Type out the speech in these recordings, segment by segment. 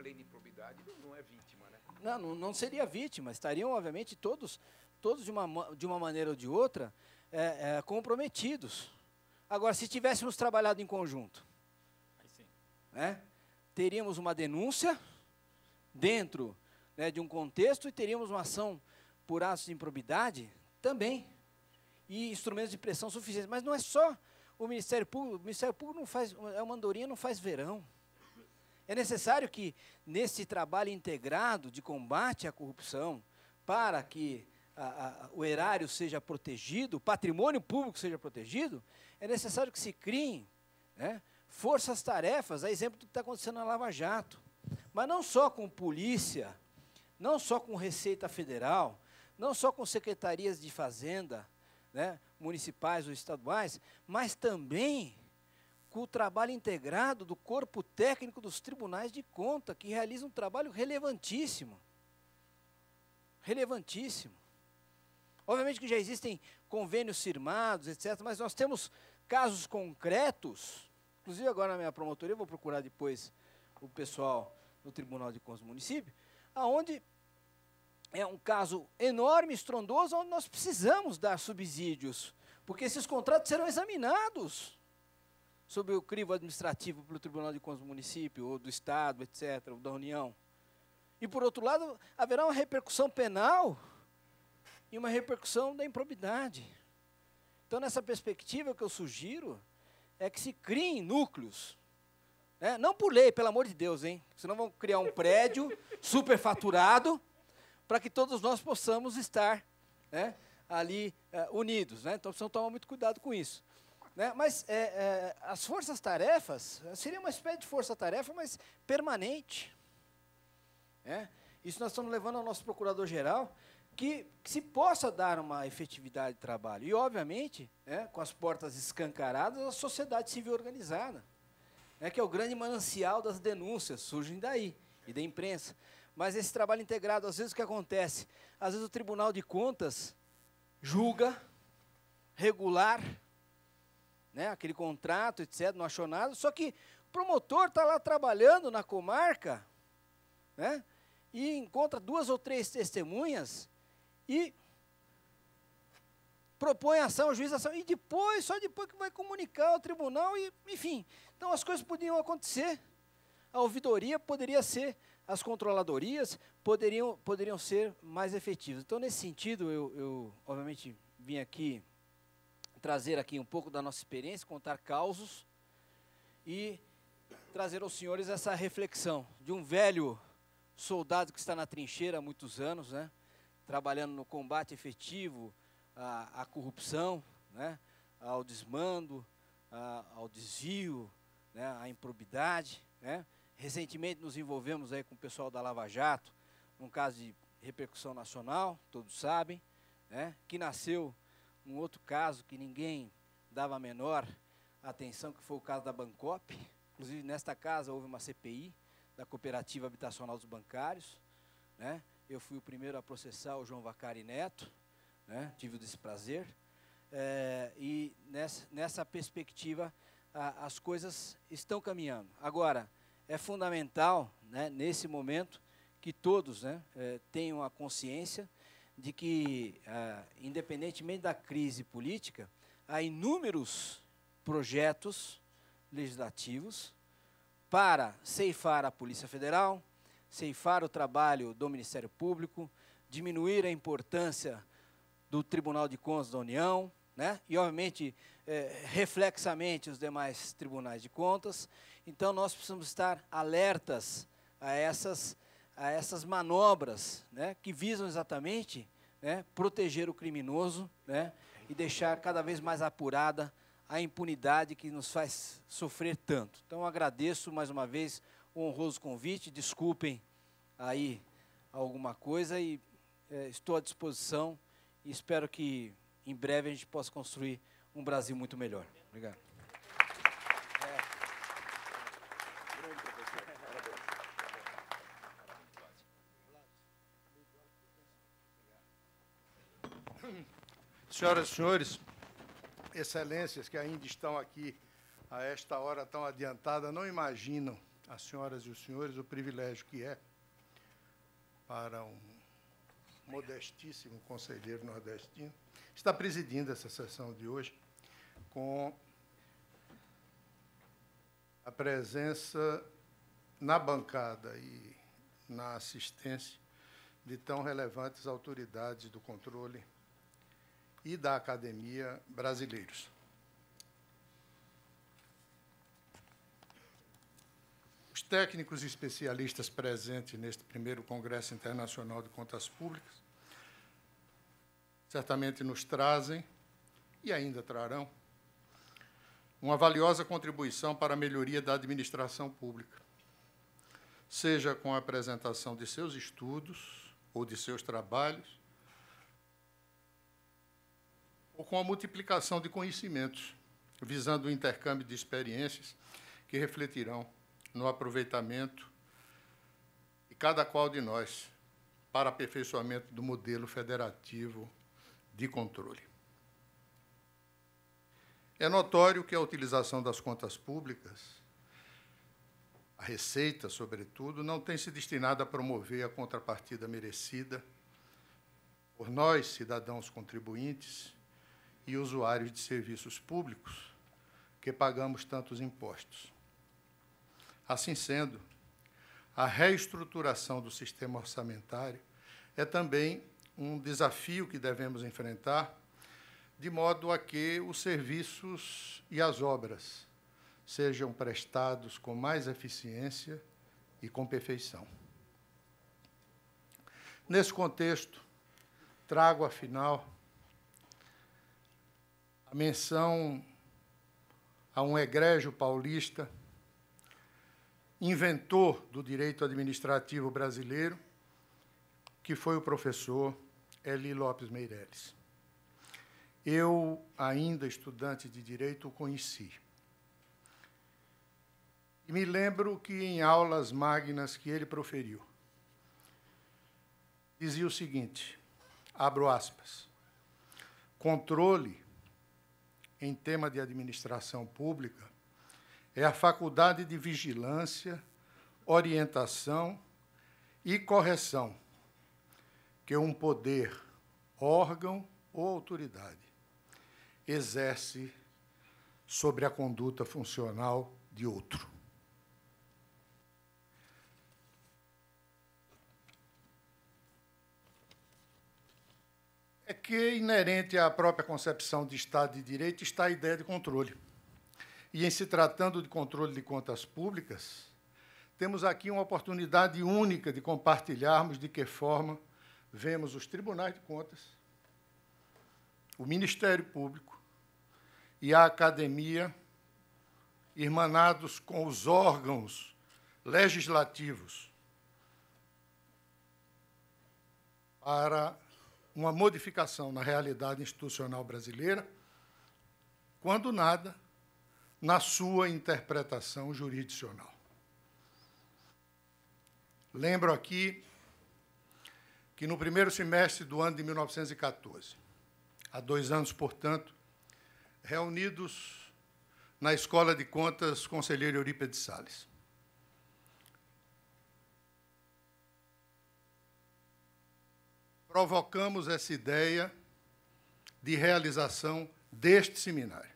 lei de improbidade, não é vítima, né? Não seria vítima, estariam, obviamente, todos de uma maneira ou de outra, comprometidos. Agora, se tivéssemos trabalhado em conjunto, Aí sim. né, teríamos uma denúncia dentro, né, de um contexto e teríamos uma ação por atos de improbidade também, e instrumentos de pressão suficientes. Mas não é só o Ministério Público não faz, é uma andorinha, não faz verão. É necessário que, nesse trabalho integrado de combate à corrupção, para que o erário seja protegido, o patrimônio público seja protegido, é necessário que se criem, né, forças-tarefas, a exemplo do que está acontecendo na Lava Jato. Mas não só com polícia, não só com Receita Federal, não só com secretarias de Fazenda, né, municipais ou estaduais, mas também com o trabalho integrado do corpo técnico dos tribunais de conta, que realiza um trabalho relevantíssimo. Relevantíssimo. Obviamente que já existem convênios firmados, etc., mas nós temos casos concretos, inclusive agora na minha promotoria, eu vou procurar depois o pessoal do Tribunal de Contas do município, aonde é um caso enorme, estrondoso, onde nós precisamos dar subsídios, porque esses contratos serão examinados sob o crivo administrativo pelo Tribunal de Contas do município, ou do Estado, etc., ou da União. E, por outro lado, haverá uma repercussão penal e uma repercussão da improbidade. Então, nessa perspectiva, o que eu sugiro é que se criem núcleos, né? Não por lei, pelo amor de Deus, hein? Senão vão criar um prédio superfaturado para que todos nós possamos estar, né, ali unidos, né? Então, precisamos tomar muito cuidado com isso. Né? Mas as forças-tarefas, seria uma espécie de força-tarefa, mas permanente. Né? Isso nós estamos levando ao nosso procurador-geral, que se possa dar uma efetividade de trabalho. E, obviamente, né, com as portas escancaradas, a sociedade civil organizada, né, que é o grande manancial das denúncias, surgem daí, e da imprensa. Mas esse trabalho integrado, às vezes o que acontece? Às vezes o Tribunal de Contas julga, regular, né, aquele contrato, etc., não achou nada, só que o promotor está lá trabalhando na comarca, né, e encontra 2 ou 3 testemunhas e propõe ação, juiz ação, e depois, só depois que vai comunicar ao tribunal, e, enfim. Então as coisas podiam acontecer. A ouvidoria poderia ser, as controladorias poderiam ser mais efetivas. Então, nesse sentido, eu obviamente vim aqui trazer aqui um pouco da nossa experiência, contar causos e trazer aos senhores essa reflexão de um velho soldado que está na trincheira há muitos anos, né, trabalhando no combate efetivo à corrupção, né, ao desmando, ao desvio, né, à improbidade. Né. Recentemente nos envolvemos aí com o pessoal da Lava Jato, num caso de repercussão nacional, todos sabem, né, que nasceu um outro caso que ninguém dava a menor atenção, que foi o caso da Bancop. Inclusive, nesta casa houve uma CPI da Cooperativa Habitacional dos Bancários. Né? Eu fui o primeiro a processar o João Vacari Neto, né? Tive o desprazer. E nessa perspectiva, as coisas estão caminhando. Agora, é fundamental, né, nesse momento, que todos, né, tenham a consciência de que, independentemente da crise política, há inúmeros projetos legislativos para ceifar a Polícia Federal, ceifar o trabalho do Ministério Público, diminuir a importância do Tribunal de Contas da União, né? E, obviamente, reflexamente, os demais tribunais de contas. Então, nós precisamos estar alertas a essas manobras, né, que visam exatamente, né, proteger o criminoso, né, e deixar cada vez mais apurada a impunidade que nos faz sofrer tanto. Então, agradeço mais uma vez o honroso convite, desculpem aí alguma coisa e estou à disposição e espero que em breve a gente possa construir um Brasil muito melhor. Obrigado. Senhoras e senhores, excelências que ainda estão aqui a esta hora tão adiantada, não imaginam às senhoras e os senhores o privilégio que é para um modestíssimo conselheiro nordestino estar presidindo essa sessão de hoje com a presença na bancada e na assistência de tão relevantes autoridades do controle e da academia brasileiros. Os técnicos e especialistas presentes neste primeiro Congresso Internacional de Contas Públicas certamente nos trazem, e ainda trarão, uma valiosa contribuição para a melhoria da administração pública, seja com a apresentação de seus estudos ou de seus trabalhos, ou com a multiplicação de conhecimentos, visando o intercâmbio de experiências que refletirão no aproveitamento de cada qual de nós para aperfeiçoamento do modelo federativo de controle. É notório que a utilização das contas públicas, a receita, sobretudo, não tem se destinado a promover a contrapartida merecida por nós, cidadãos contribuintes e usuários de serviços públicos, que pagamos tantos impostos. Assim sendo, a reestruturação do sistema orçamentário é também um desafio que devemos enfrentar, de modo a que os serviços e as obras sejam prestados com mais eficiência e com perfeição. Nesse contexto, trago, afinal, a menção a um egrégio paulista, inventor do direito administrativo brasileiro, que foi o professor Eli Lopes Meireles. Eu, ainda estudante de Direito, o conheci. E me lembro que, em aulas magnas que ele proferiu, dizia o seguinte, abro aspas, controle, em tema de administração pública, é a faculdade de vigilância, orientação e correção que um poder, órgão ou autoridade exerce sobre a conduta funcional de outro. É que, inerente à própria concepção de Estado de Direito, está a ideia de controle. E, em se tratando de controle de contas públicas, temos aqui uma oportunidade única de compartilharmos de que forma vemos os tribunais de contas, o Ministério Público e a academia irmanados com os órgãos legislativos para uma modificação na realidade institucional brasileira, quando nada, na sua interpretação jurisdicional. Lembro aqui que, no primeiro semestre do ano de 1914, há 2 anos, portanto, reunidos na Escola de Contas Conselheiro Eurípides Salles, provocamos essa ideia de realização deste seminário,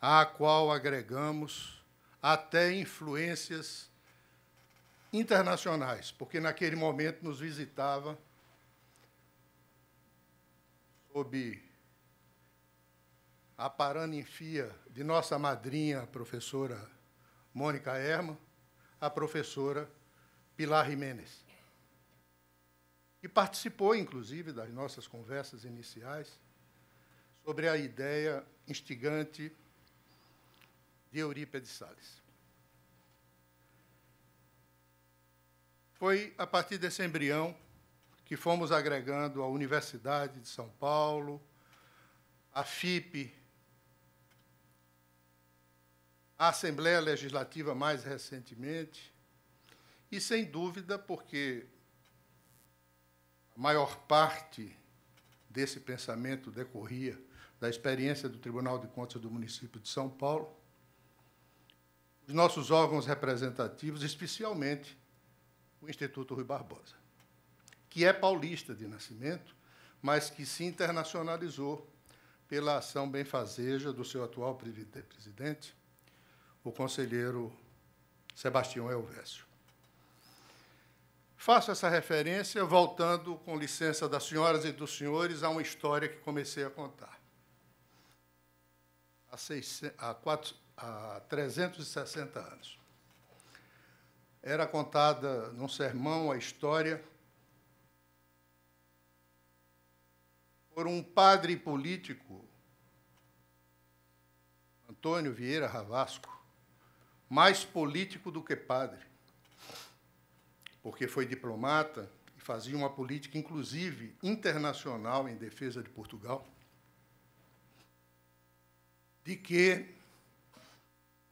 à qual agregamos até influências internacionais, porque naquele momento nos visitava, sob a paraninfia de nossa madrinha, a professora Mônica Herman, a professora Pilar Jiménez, que participou, inclusive, das nossas conversas iniciais sobre a ideia instigante de Eurípides Salles. Foi a partir desse embrião que fomos agregando a Universidade de São Paulo, a FIP, a Assembleia Legislativa mais recentemente, e, sem dúvida, porque a maior parte desse pensamento decorria da experiência do Tribunal de Contas do município de São Paulo, os nossos órgãos representativos, especialmente o Instituto Rui Barbosa, que é paulista de nascimento, mas que se internacionalizou pela ação benfazeja do seu atual presidente, o conselheiro Sebastião Elvésio. Faço essa referência voltando, com licença das senhoras e dos senhores, a uma história que comecei a contar. Há 360 anos. Era contada num sermão a história por um padre político, Antônio Vieira Ravasco, mais político do que padre, porque foi diplomata e fazia uma política, inclusive, internacional em defesa de Portugal, de que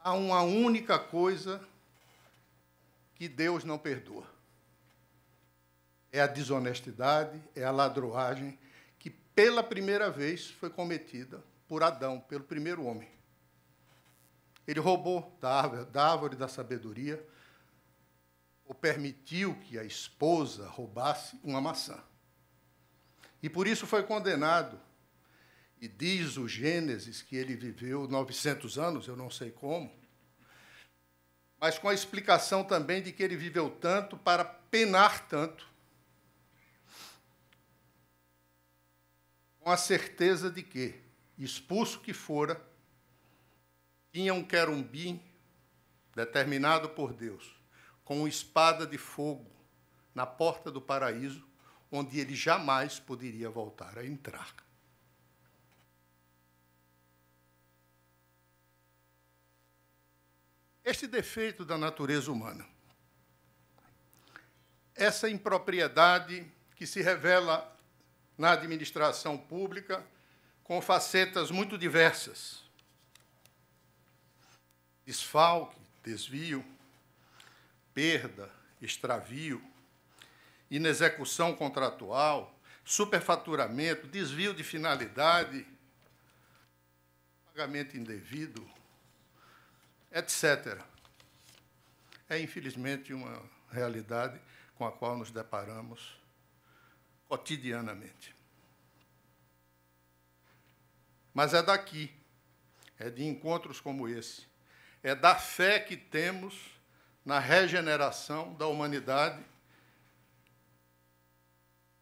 há uma única coisa que Deus não perdoa. É a desonestidade, é a ladroagem, que pela primeira vez foi cometida por Adão, pelo primeiro homem. Ele roubou da árvore da sabedoria, ou permitiu que a esposa roubasse uma maçã. E por isso foi condenado. E diz o Gênesis que ele viveu 900 anos, eu não sei como, mas com a explicação também de que ele viveu tanto para penar tanto, com a certeza de que, expulso que fora, tinha um querubim determinado por Deus, com uma espada de fogo na porta do paraíso, onde ele jamais poderia voltar a entrar. Este defeito da natureza humana, essa impropriedade que se revela na administração pública com facetas muito diversas, desfalque, desvio, perda, extravio, inexecução contratual, superfaturamento, desvio de finalidade, pagamento indevido, etc. É, infelizmente, uma realidade com a qual nos deparamos cotidianamente. Mas é daqui, é de encontros como esse, é da fé que temos na regeneração da humanidade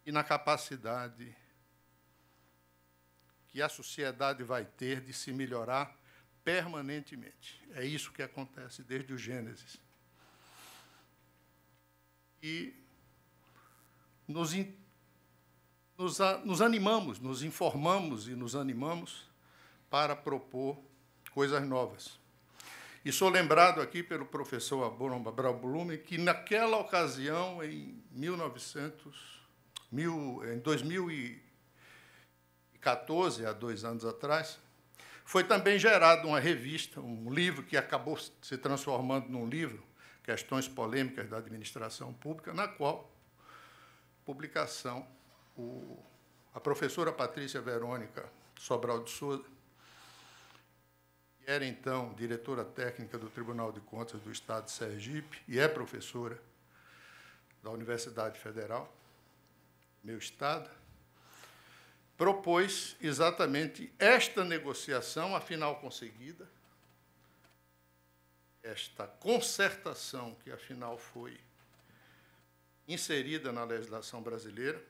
e na capacidade que a sociedade vai ter de se melhorar permanentemente. É isso que acontece desde o Gênesis. E nos animamos, nos informamos e nos animamos para propor coisas novas. E sou lembrado aqui pelo professor Abrão Blume que, naquela ocasião, em 2014, há 2 anos atrás, foi também gerada uma revista, um livro que acabou se transformando num livro, Questões Polêmicas da Administração Pública, na qual publicação a professora Patrícia Verônica Sobral de Souza, que era então diretora técnica do Tribunal de Contas do Estado de Sergipe e é professora da Universidade Federal, meu estado, propôs exatamente esta negociação, afinal conseguida, esta concertação que, afinal, foi inserida na legislação brasileira,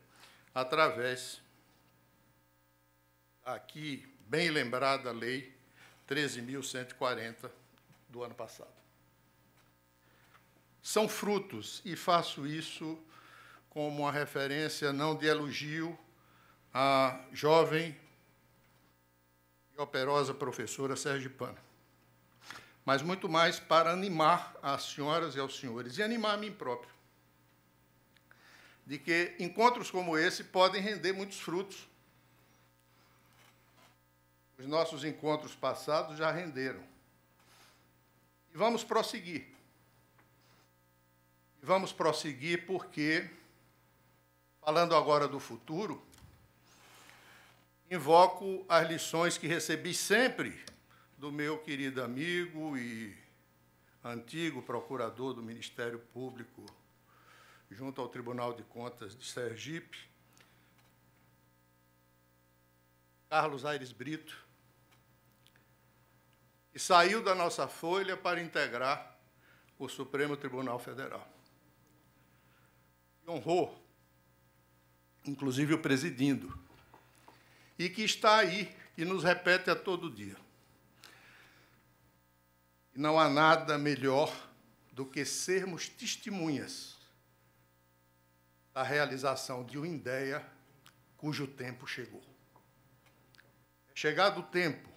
através, aqui, bem lembrada, a Lei 13.140 do ano passado. São frutos, e faço isso como uma referência não de elogio à jovem e operosa professora sergipana, mas muito mais para animar as senhoras e aos senhores, e animar a mim próprio, de que encontros como esse podem render muitos frutos. Os nossos encontros passados já renderam. E vamos prosseguir. E vamos prosseguir porque, falando agora do futuro, invoco as lições que recebi sempre do meu querido amigo e antigo procurador do Ministério Público junto ao Tribunal de Contas de Sergipe, Carlos Aires Brito, que saiu da nossa folha para integrar o Supremo Tribunal Federal. E honrou, inclusive o presidindo, e que está aí e nos repete a todo dia. E não há nada melhor do que sermos testemunhas da realização de uma ideia cujo tempo chegou. É chegado o tempo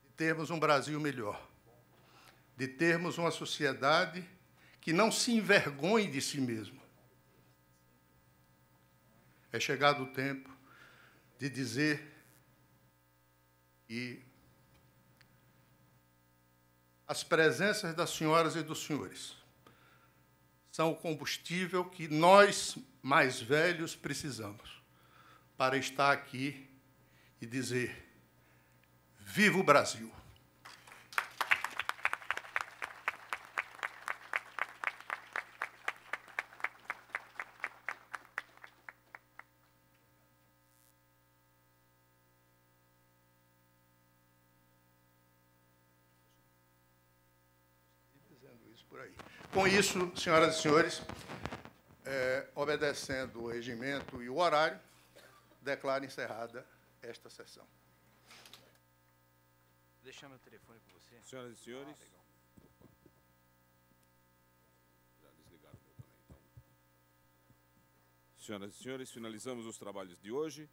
de termos um Brasil melhor, de termos uma sociedade que não se envergonhe de si mesma. É chegado o tempo de dizer que as presenças das senhoras e dos senhores são o combustível que nós, mais velhos, precisamos para estar aqui e dizer: viva o Brasil! Por aí. Com isso, senhoras e senhores, obedecendo o regimento e o horário, declaro encerrada esta sessão. Vou deixar meu telefone com você. Senhoras e senhores. Já desligaram o meu também, então. Senhoras e senhores, finalizamos os trabalhos de hoje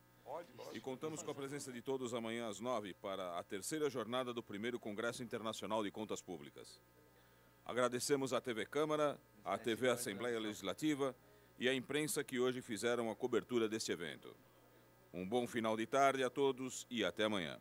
e contamos com a presença de todos amanhã às 9 para a terceira jornada do primeiro Congresso Internacional de Contas Públicas. Agradecemos à TV Câmara, à TV Assembleia Legislativa e à imprensa que hoje fizeram a cobertura deste evento. Um bom final de tarde a todos e até amanhã.